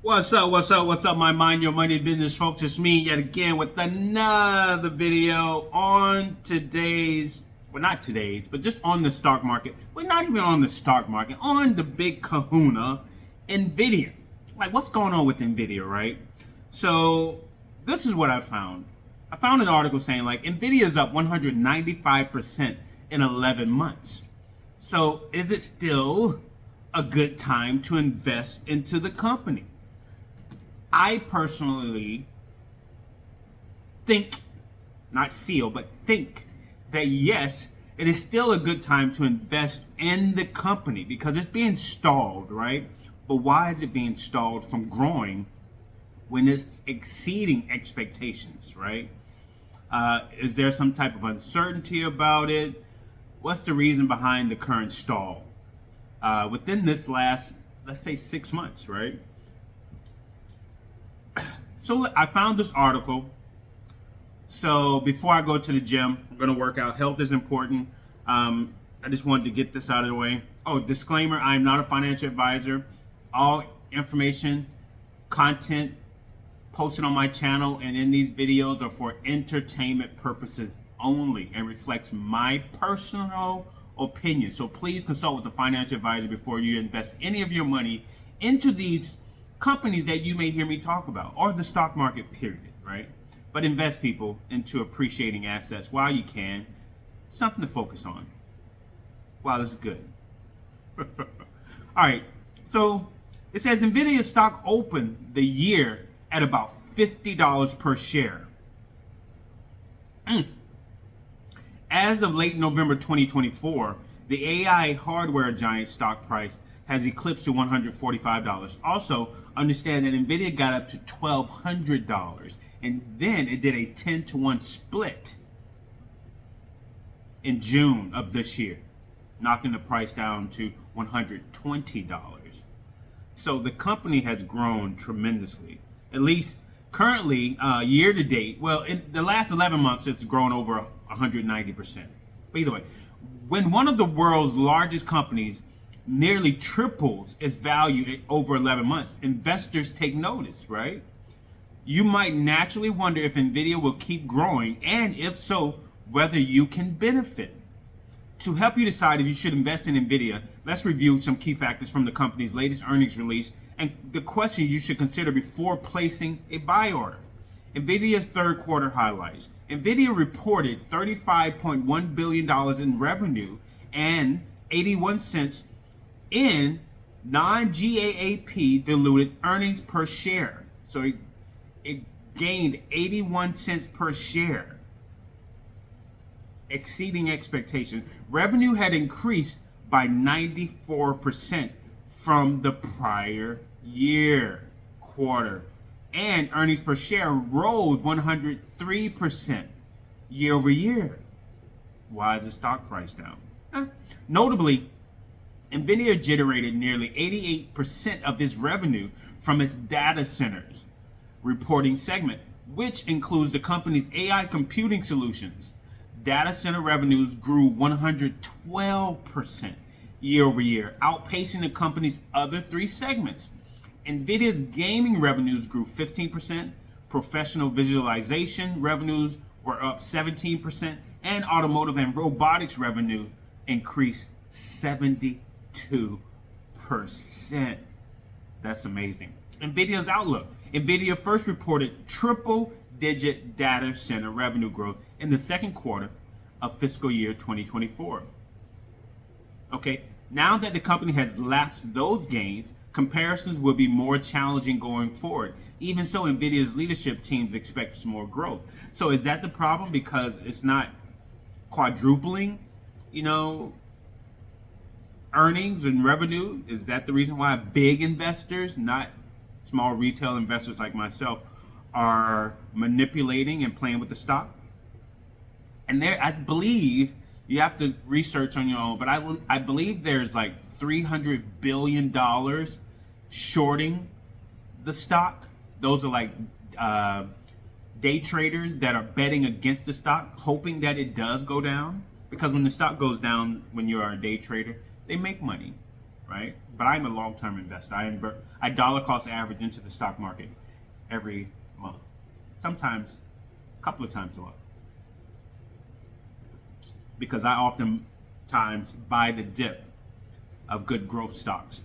What's up? What's up? What's up, my Mind Your Money business folks? It's me yet again with another video on today's, well, not today's, but just on the stock market. We're not even on the stock market, on the big kahuna, Nvidia. Like, what's going on with Nvidia, right? So, this is what I found. I found an article saying, like, Nvidia is up 195% in 11 months. So, is it still a good time to invest into the company? I personally think, not feel, but think that yes, it is still a good time to invest in the company because it's being stalled, right? But why is it being stalled from growing when it's exceeding expectations, right? Is there some type of uncertainty about it? What's the reason behind the current stall? Within this last, let's say, 6 months, right? So I found this article. So before I go to the gym, I'm going to work out. Health is important. I just wanted to get this out of the way. Oh, disclaimer, I'm not a financial advisor. All information, content posted on my channel and in these videos are for entertainment purposes only and reflects my personal opinion. So please consult with a financial advisor before you invest any of your money into these companies that you may hear me talk about, or the stock market, period, right? But invest, people, into appreciating assets while you can. Something to focus on while it's good. All right, so it says Nvidia stock opened the year at about $50 per share. As of late November 2024, the AI hardware giant stock price has eclipsed to $145. Also, understand that Nvidia got up to $1,200, and then it did a 10-to-1 split in June of this year, knocking the price down to $120. So the company has grown tremendously. At least currently, year to date, well, in the last 11 months, it's grown over 190%. But either way, when one of the world's largest companies nearly triples its value over 11 months, investors take notice, right? You might naturally wonder if Nvidia will keep growing, and if so, whether you can benefit. To help you decide if you should invest in Nvidia, let's review some key factors from the company's latest earnings release and the questions you should consider before placing a buy order. Nvidia's third quarter highlights. Nvidia reported $35.1 billion in revenue and 81 cents in non-GAAP diluted earnings per share. So it gained 81 cents per share, exceeding expectations. Revenue had increased by 94% from the prior year quarter, and earnings per share rose 103% year over year. Why is the stock price down? Notably, Nvidia generated nearly 88% of its revenue from its data centers reporting segment, which includes the company's AI computing solutions. Data center revenues grew 112% year over year, outpacing the company's other three segments. Nvidia's gaming revenues grew 15%, professional visualization revenues were up 17%, and automotive and robotics revenue increased 72%. That's amazing. Nvidia's outlook. Nvidia first reported triple-digit data center revenue growth in the second quarter of fiscal year 2024. Okay, now that the company has lapsed those gains, comparisons will be more challenging going forward. Even so, Nvidia's leadership teams expect more growth. So is that the problem, because it's not quadrupling, earnings and revenue? Is that the reason why big investors, not small retail investors like myself, are manipulating and playing with the stock? And there, I believe, you have to research on your own, but I believe there's like $300 billion shorting the stock. Those are like day traders that are betting against the stock, hoping that it does go down. Because when the stock goes down, when you're a day trader, they make money. right? But I'm a long-term investor. I dollar cost average into the stock market every month, sometimes a couple of times a month, because I oftentimes buy the dip of good growth stocks.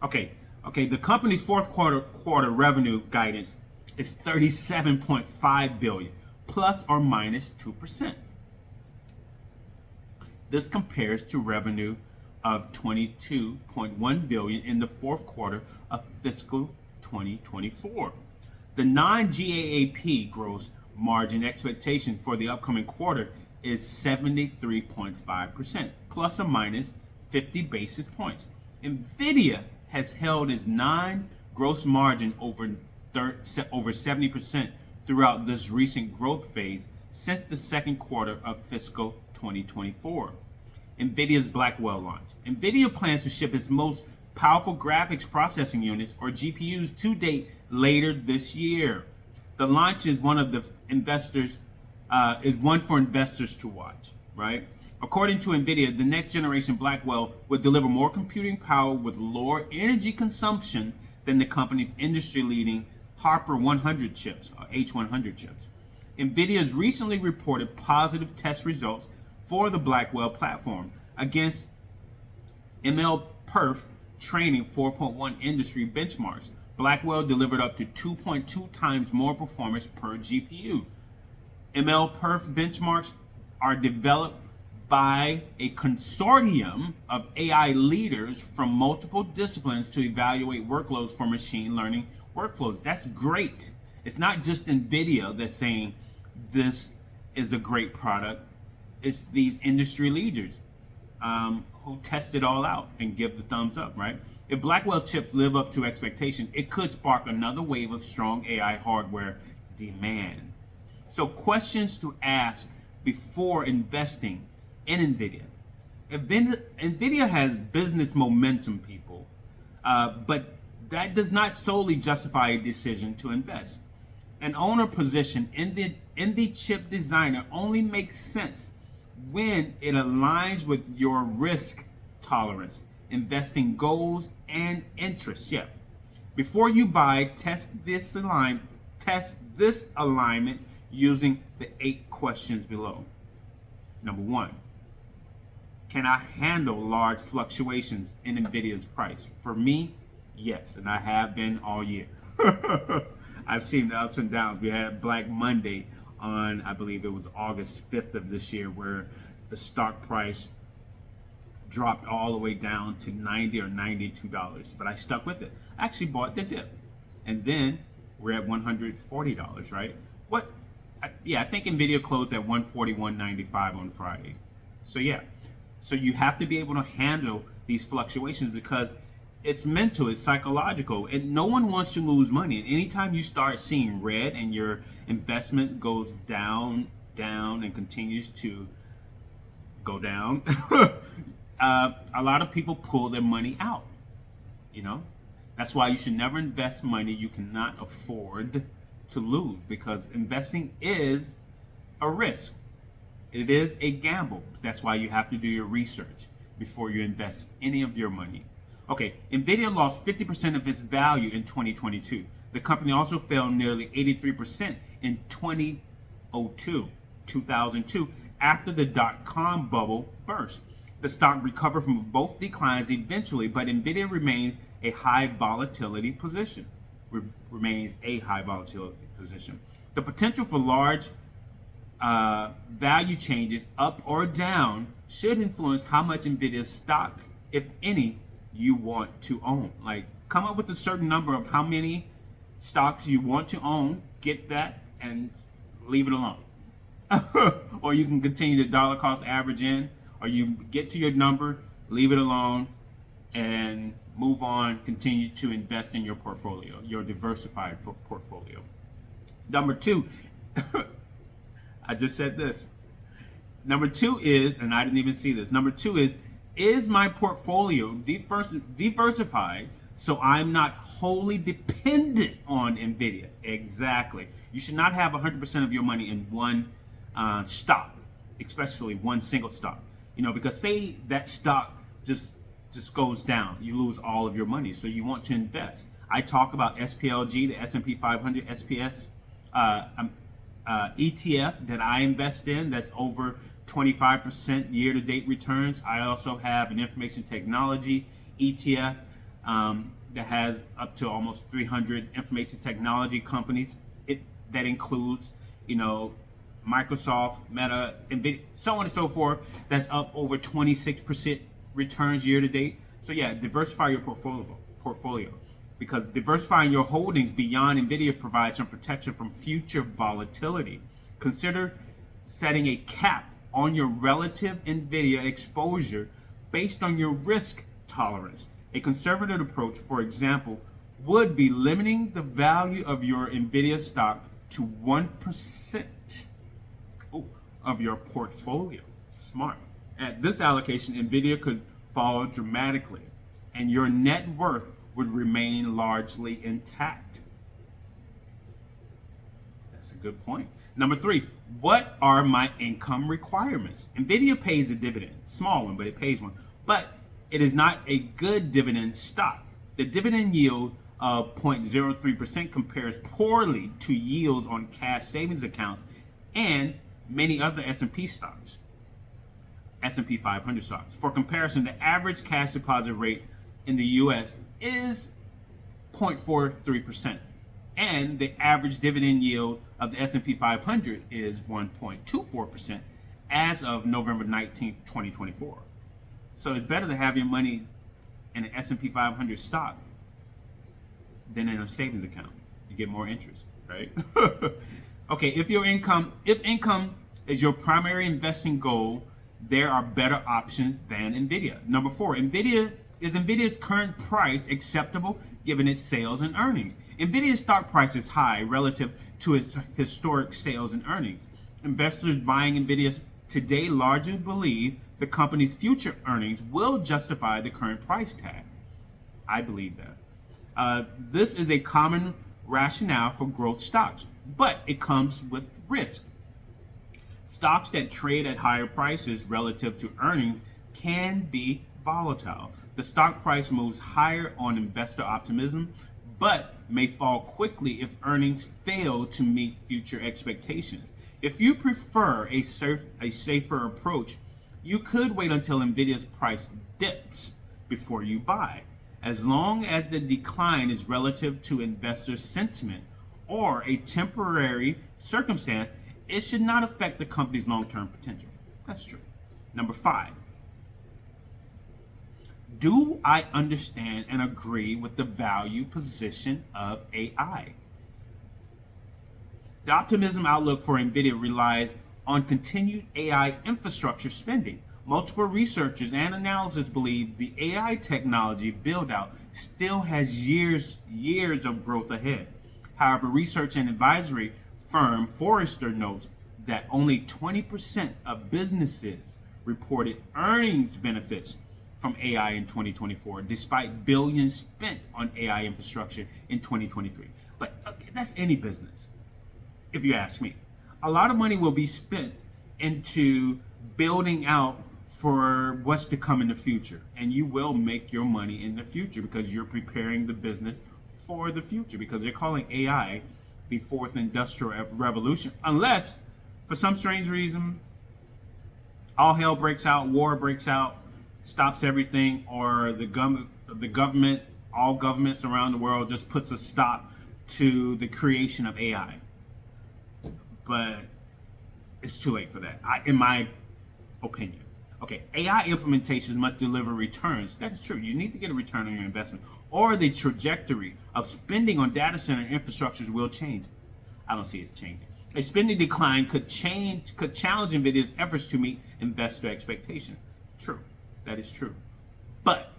Okay, the company's fourth quarter revenue guidance is 37.5 billion, plus or minus 2%. This compares to revenue of 22.1 billion in the fourth quarter of fiscal 2024. The non-GAAP gross margin expectation for the upcoming quarter is 73.5%, plus or minus 50 basis points. Nvidia has held its non-gross margin over 70% throughout this recent growth phase since the second quarter of fiscal 2024. Nvidia's Blackwell launch. Nvidia plans to ship its most powerful graphics processing units, or GPUs, to date later this year. The launch is one for investors to watch, right? According to Nvidia, the next generation Blackwell would deliver more computing power with lower energy consumption than the company's industry-leading Hopper 100 chips, or H100 chips. Nvidia has recently reported positive test results for the Blackwell platform against MLPerf training 4.1 industry benchmarks. Blackwell delivered up to 2.2 times more performance per GPU. MLPerf benchmarks are developed by a consortium of AI leaders from multiple disciplines to evaluate workloads for machine learning workflows. That's great. It's not just Nvidia that's saying this is a great product. It's these industry leaders who test it all out and give the thumbs up, right? If Blackwell chips live up to expectation, it could spark another wave of strong AI hardware demand. So questions to ask before investing in Nvidia. Nvidia has business momentum, people, but that does not solely justify a decision to invest. An owner position in the chip designer only makes sense when it aligns with your risk tolerance, investing goals, and interests. Yeah. Before you buy, test this alignment using the 8 questions below. Number 1, can I handle large fluctuations in Nvidia's price? For me, yes, and I have been all year. I've seen the ups and downs. We had Black Monday on, I believe it was August 5th of this year, where the stock price dropped all the way down to $90 or $92, but I stuck with it. I actually bought the dip, and then we're at $140, right? I think Nvidia closed at $141.95 on Friday. So yeah, so you have to be able to handle these fluctuations because it's mental, it's psychological, and no one wants to lose money. And anytime you start seeing red and your investment goes down, and continues to go down, a lot of people pull their money out. That's why you should never invest money you cannot afford to lose, because investing is a risk. It is a gamble. That's why you have to do your research before you invest any of your money. Okay, Nvidia lost 50% of its value in 2022. The company also fell nearly 83% in 2002, after the dot-com bubble burst. The stock recovered from both declines eventually, but Nvidia remains a high volatility position. The potential for large value changes up or down should influence how much Nvidia stock, if any, you want to own. Like, come up with a certain number of how many stocks you want to own, get that, and leave it alone. Or you can continue to dollar cost average in, or you get to your number, leave it alone, and move on. Continue to invest in your portfolio, your diversified portfolio. Number 2, I just said this. Number 2 is, and I didn't even see this. Number 2 is my portfolio diversified so I'm not wholly dependent on Nvidia? Exactly. You should not have 100% of your money in one stock, especially one single stock. Because say that stock just just goes down. You lose all of your money. So you want to invest. I talk about SPLG, the S&P 500 SPS ETF that I invest in. That's over 25% year-to-date returns. I also have an information technology ETF that has up to almost 300 information technology companies. That includes, Microsoft, Meta, Nvidia, so on and so forth. That's up over 26% returns year to date. So yeah, diversify your portfolio, because diversifying your holdings beyond Nvidia provides some protection from future volatility. Consider setting a cap on your relative Nvidia exposure based on your risk tolerance. A conservative approach, for example, would be limiting the value of your Nvidia stock to 1% of your portfolio. Smart. At this allocation, Nvidia could fall dramatically and your net worth would remain largely intact. That's a good point. Number 3, what are my income requirements? Nvidia pays a dividend, small one, but it pays one. But it is not a good dividend stock. The dividend yield of 0.03% compares poorly to yields on cash savings accounts and many other S&P stocks, S&P 500 stocks. For comparison, the average cash deposit rate in the US is 0.43%, and the average dividend yield of the S&P 500 is 1.24% as of November 19th, 2024. So it's better to have your money in an S&P 500 stock than in a savings account. You get more interest, right? Okay, if income is your primary investing goal, there are better options than Nvidia. Number 4, Nvidia's current price acceptable given its sales and earnings? Nvidia's stock price is high relative to its historic sales and earnings. Investors buying Nvidia today largely believe the company's future earnings will justify the current price tag. I believe that. This is a common rationale for growth stocks, but it comes with risk. Stocks that trade at higher prices relative to earnings can be volatile. The stock price moves higher on investor optimism, but may fall quickly if earnings fail to meet future expectations. If you prefer a safer approach, you could wait until Nvidia's price dips before you buy. As long as the decline is relative to investor sentiment or a temporary circumstance, it should not affect the company's long-term potential. That's true. Number 5, do I understand and agree with the value position of AI? The optimism outlook for Nvidia relies on continued AI infrastructure spending. Multiple researchers and analysts believe the AI technology build-out still has years of growth ahead. However, research and advisory firm Forrester notes that only 20% of businesses reported earnings benefits from AI in 2024, despite billions spent on AI infrastructure in 2023. But that's any business, if you ask me. A lot of money will be spent into building out for what's to come in the future, and you will make your money in the future because you're preparing the business for the future, because they're calling AI the fourth industrial revolution, unless for some strange reason all hell breaks out, war breaks out, stops everything, or the government, all governments around the world just puts a stop to the creation of AI. But it's too late for that, in my opinion. Okay, AI implementations must deliver returns. That is true. You need to get a return on your investment, or the trajectory of spending on data center infrastructures will change. I don't see it changing. A spending decline could challenge Nvidia's efforts to meet investor expectations. True, that is true. But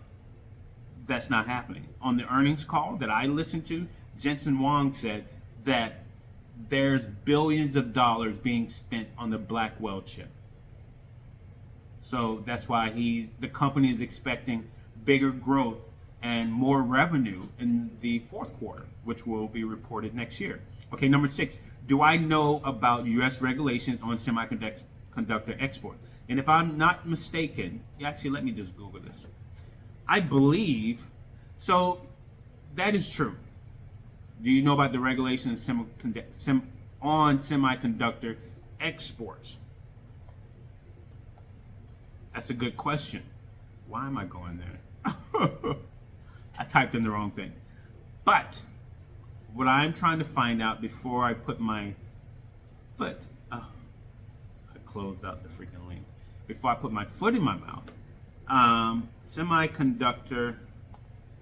that's not happening. On the earnings call that I listened to, Jensen Huang said that there's billions of dollars being spent on the Blackwell chip. So that's why the company is expecting bigger growth and more revenue in the fourth quarter, which will be reported next year. Okay, number 6, do I know about U.S. regulations on semiconductor export? And if I'm not mistaken, actually, let me just Google this. I believe, so that is true. Do you know about the regulations on semiconductor exports? That's a good question. Why am I going there? I typed in the wrong thing. But what I'm trying to find out before I put my foot, I closed out the freaking link. Before I put my foot in my mouth, semiconductor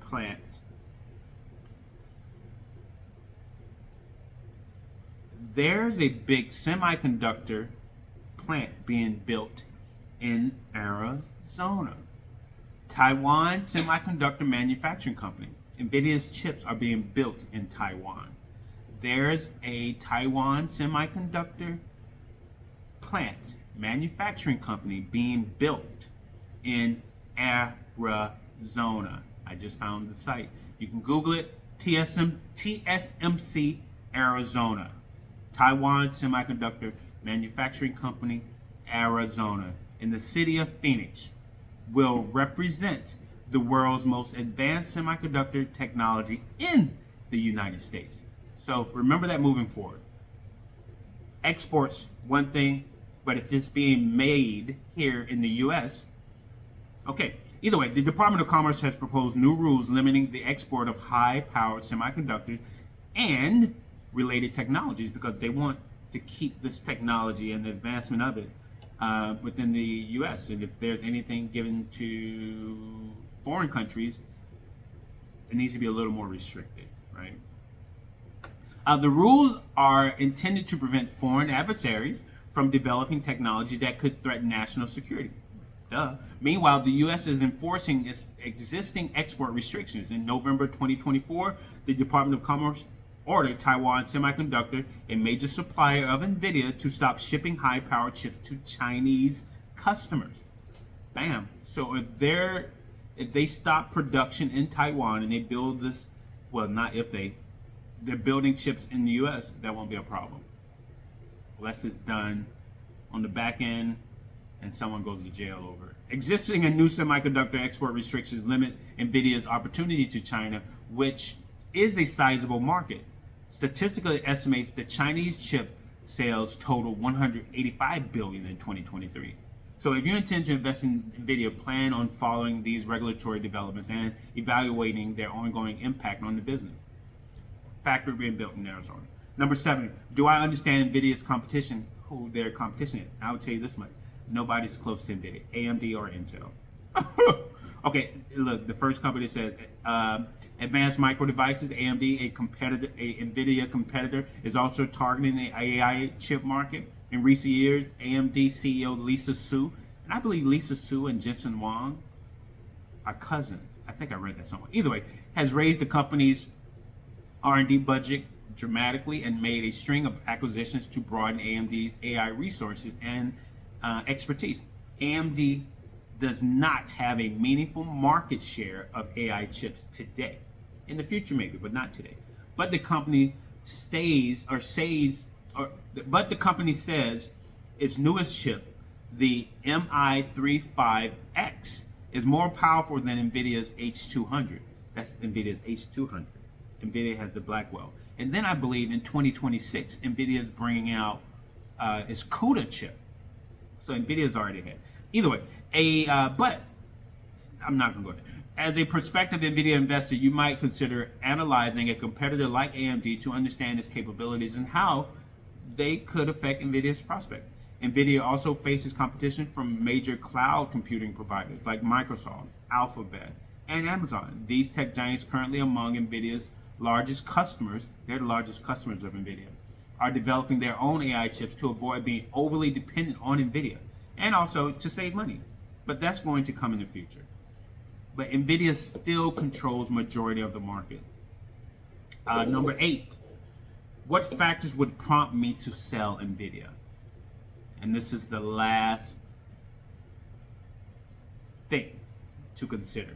plant. There's a big semiconductor plant being built in Arizona. Taiwan Semiconductor Manufacturing Company. Nvidia's chips are being built in Taiwan. There's a Taiwan Semiconductor plant, manufacturing company being built in Arizona. I just found the site. You can Google it, TSMC Arizona. Taiwan Semiconductor Manufacturing Company, Arizona, in the city of Phoenix, will represent the world's most advanced semiconductor technology in the United States. So remember that moving forward. Exports, one thing, but if it's being made here in the US, okay. Either way, the Department of Commerce has proposed new rules limiting the export of high-powered semiconductors and related technologies because they want to keep this technology and the advancement of it within the U.S. And if there's anything given to foreign countries, it needs to be a little more restricted, right? The rules are intended to prevent foreign adversaries from developing technology that could threaten national security. Duh. Meanwhile, the U.S. is enforcing its existing export restrictions. In November 2024, the Department of Commerce ordered Taiwan Semiconductor, a major supplier of Nvidia, to stop shipping high-powered chips to Chinese customers. Bam. So if they stop production in Taiwan and they build this, well, not if they're building chips in the U.S., that won't be a problem. Unless it's done on the back end and someone goes to jail over it. Existing and new semiconductor export restrictions limit Nvidia's opportunity to China, which is a sizable market. Statistically estimates that Chinese chip sales total 185 billion in 2023. So if you intend to invest in Nvidia, plan on following these regulatory developments and evaluating their ongoing impact on the business. Factory being built in Arizona. Number 7, do I understand Nvidia's competition, who their competition is? I will tell you this much. Nobody's close to Nvidia, AMD or Intel. Okay, look, the first company said Advanced Micro Devices, AMD, a Nvidia competitor, is also targeting the AI chip market. In recent years, AMD CEO Lisa Su, and I believe Lisa Su and Jensen Huang are cousins. I think I read that somewhere. Either way, has raised the company's R&D budget dramatically and made a string of acquisitions to broaden AMD's AI resources and expertise. AMD does not have a meaningful market share of AI chips today. In the future, maybe, but not today. But the company says its newest chip, the MI35X, is more powerful than Nvidia's H200. That's Nvidia's H200. Nvidia has the Blackwell. And then I believe in 2026, Nvidia is bringing out its CUDA chip. So Nvidia's already ahead. Either way, but I'm not going to go there. As a prospective Nvidia investor, you might consider analyzing a competitor like AMD to understand its capabilities and how they could affect Nvidia's prospect. Nvidia also faces competition from major cloud computing providers like Microsoft, Alphabet, and Amazon. These tech giants, currently among Nvidia's largest customers, they're the largest customers of Nvidia, are developing their own AI chips to avoid being overly dependent on Nvidia and also to save money. But that's going to come in the future. But Nvidia still controls majority of the market. Number 8, what factors would prompt me to sell Nvidia? And this is the last thing to consider.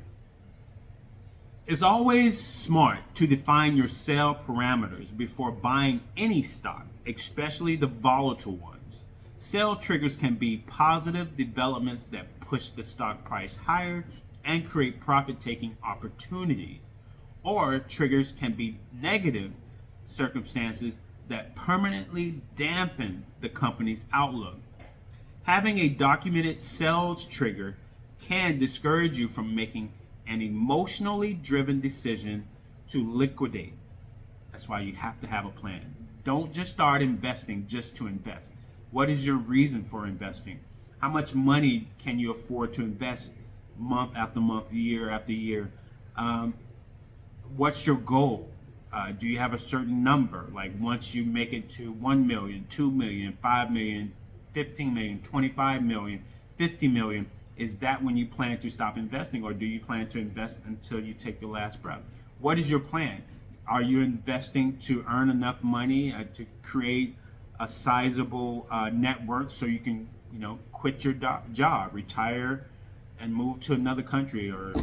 It's always smart to define your sell parameters before buying any stock, especially the volatile ones. Sell triggers can be positive developments that push the stock price higher, and create profit-taking opportunities. Or triggers can be negative circumstances that permanently dampen the company's outlook. Having a documented sales trigger can discourage you from making an emotionally driven decision to liquidate. That's why you have to have a plan. Don't just start investing just to invest. What is your reason for investing? How much money can you afford to invest month after month, year after year? What's your goal? Do you have a certain number? Like once you make it to 1 million, 2 million, 5 million, 15 million, 25 million, 50 million, is that when you plan to stop investing, or do you plan to invest until you take your last breath? What is your plan? Are you investing to earn enough money to create a sizable net worth so you can, quit your job, retire, and move to another country or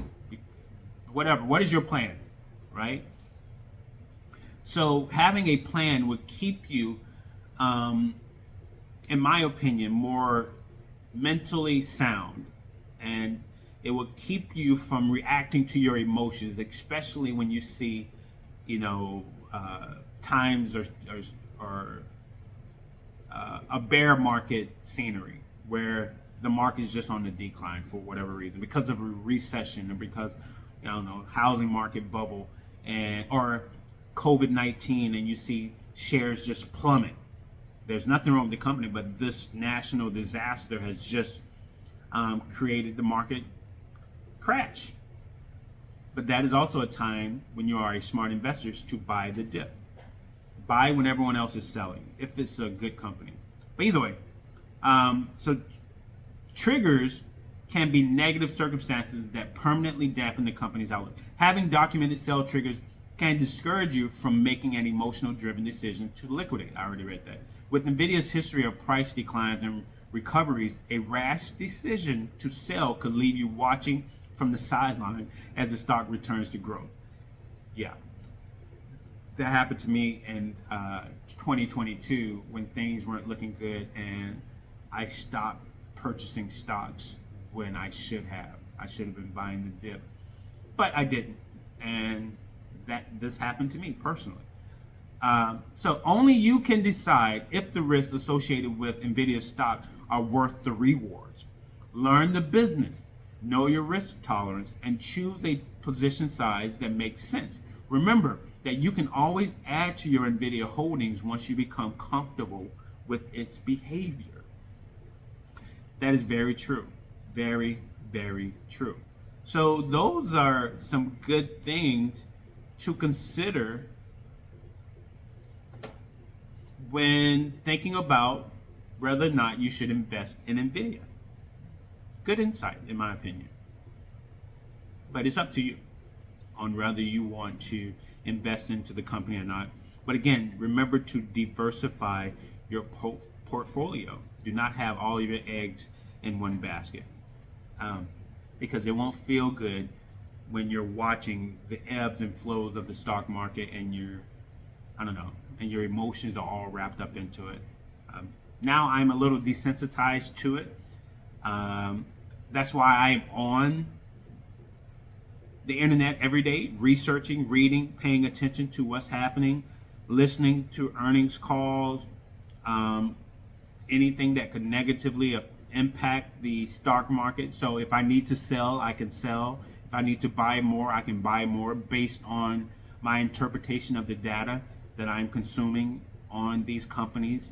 whatever? What is your plan, right? So having a plan would keep you, in my opinion, more mentally sound, and it will keep you from reacting to your emotions, especially when you see, times or a bear market scenery where the market is just on the decline for whatever reason, because of a recession or because, housing market bubble or COVID-19, and you see shares just plummet. There's nothing wrong with the company, but this national disaster has just created the market crash. But that is also a time when you are a smart investor to buy the dip. Buy when everyone else is selling, if it's a good company. But either way, so triggers can be negative circumstances that permanently dampen the company's outlook. Having documented sell triggers can discourage you from making an emotional driven decision to liquidate. I already read that. With Nvidia's history of price declines and recoveries, a rash decision to sell could leave you watching from the sideline as the stock returns to growth. Yeah, that happened to me in 2022 when things weren't looking good, and I stopped purchasing stocks when I should have. I should have been buying the dip, but I didn't, and this happened to me personally. So only you can decide if the risks associated with Nvidia stock are worth the rewards. Learn the business, know your risk tolerance, and choose a position size that makes sense. Remember that you can always add to your Nvidia holdings once you become comfortable with its behavior. That is very true. Very, very true. So those are some good things to consider when thinking about whether or not you should invest in Nvidia. Good insight, in my opinion. But it's up to you on whether you want to invest into the company or not. But again, remember to diversify your portfolio. Do not have all of your eggs in one basket, because it won't feel good when you're watching the ebbs and flows of the stock market and and your emotions are all wrapped up into it. Now I'm a little desensitized to it. That's why I'm on the internet every day, researching, reading, paying attention to what's happening, listening to earnings calls, anything that could negatively impact the stock market. So if I need to sell, I can sell. If I need to buy more, I can buy more based on my interpretation of the data that I'm consuming on these companies.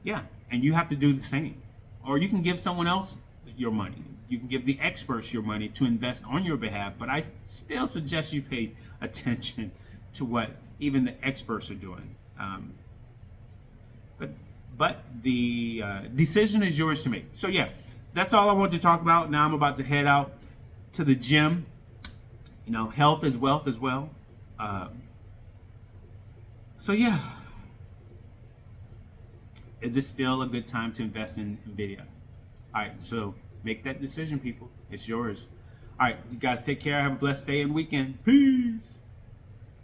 Yeah, and you have to do the same. Or you can give someone else your money. You can give the experts your money to invest on your behalf, but I still suggest you pay attention to what even the experts are doing. But the decision is yours to make. So yeah, that's all I want to talk about. Now I'm about to head out to the gym. Health is wealth as well. So yeah, is it still a good time to invest in Nvidia? All right, so make that decision, people. It's yours. All right, you guys take care. Have a blessed day and weekend. Peace.